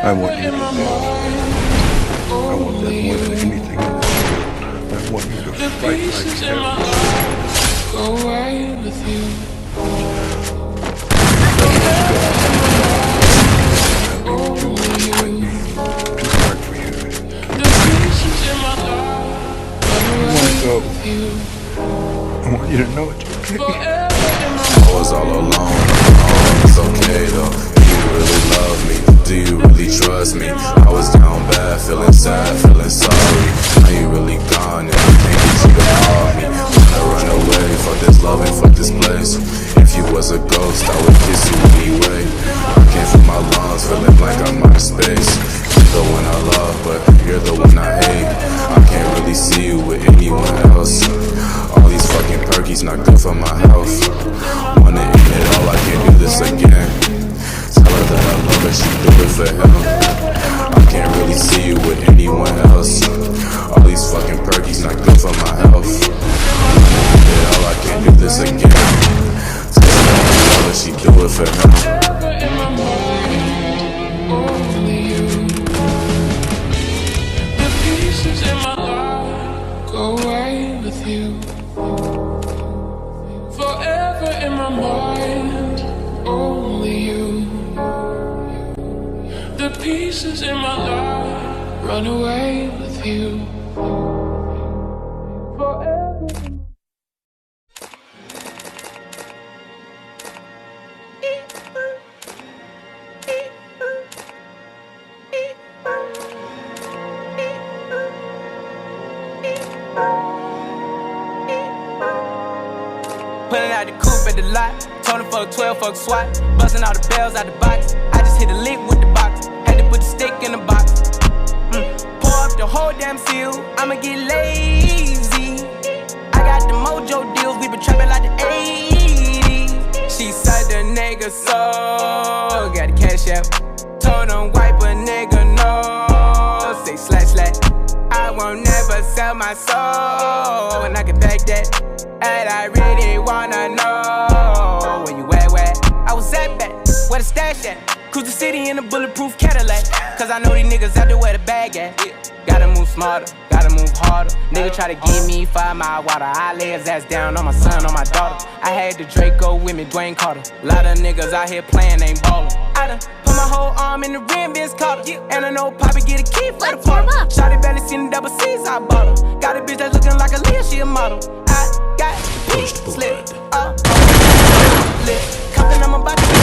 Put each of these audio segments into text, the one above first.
I want you to love me. I want that more than anything in this world. I want you to fight like hell. Go away with you. I want you to know it's okay. I was all alone, it's okay though. Do you really love me? Do you really trust me? I was down bad, feeling sad, feeling sorry. Now you really gone and I can't get you to call me. Wanna run away, fuck this love and fuck this place. If you was a ghost, I would kiss you anyway. I can't feel my lungs, feeling like I'm out of space. You're the one I love, but you're the one I hate. I can't really see you with anyone else. All these fucking perkies not good for my health. Wanna end it all, I can't do this again. Tell her that I love her, she do it for him. I can't really see you with anyone else. All these fucking perkies not good for my health. Wanna end it all, I can't do this again. Tell her that I love her, she do it for him. Go away with you. Forever in my mind, only you. The pieces in my life run away with you. Forever in Pulling out the coupe at the lot, told him fuck 12, fuck SWAT. Busting all the bells out the box, I just hit a lick with the box. Had to put the stick in the box. Pour up the whole damn seal, I'ma get lazy. I got the mojo deals, we been trapping like the 80s. She said the nigga so, got the cash out. Told him wipe a nigga no, say slash slash. I won't never sell my soul, and I can back that. And I really wanna know where you at, where I was at back, where the stash at. Cruise the city in a bulletproof Cadillac, cause I know these niggas out there where the bag at. Gotta move smarter, gotta move harder. Nigga try to give me 5 mile water, I lay his ass down on my son, on my daughter. I had the Draco with me, Dwayne Carter. Lot of niggas out here playing, ain't ballin'. I done put my whole arm in the rim, Vince Carter. And I know Poppy get a key for the party. Shawty barely seen the double C's, I bought her. Got a bitch that's looking like a Leah, she a model. I got pink slip, lit. Compton, I'm about to get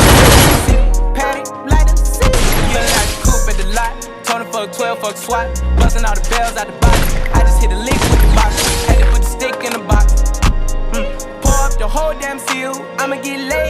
Patty, light up, see. Feeling like the coupe at the lot. Told him fuck 12, fuck SWAT. Busting all the bells out the box. I just hit a lick with the box. Had to put the stick in the box. Pour up the whole damn seal, I'ma get laid.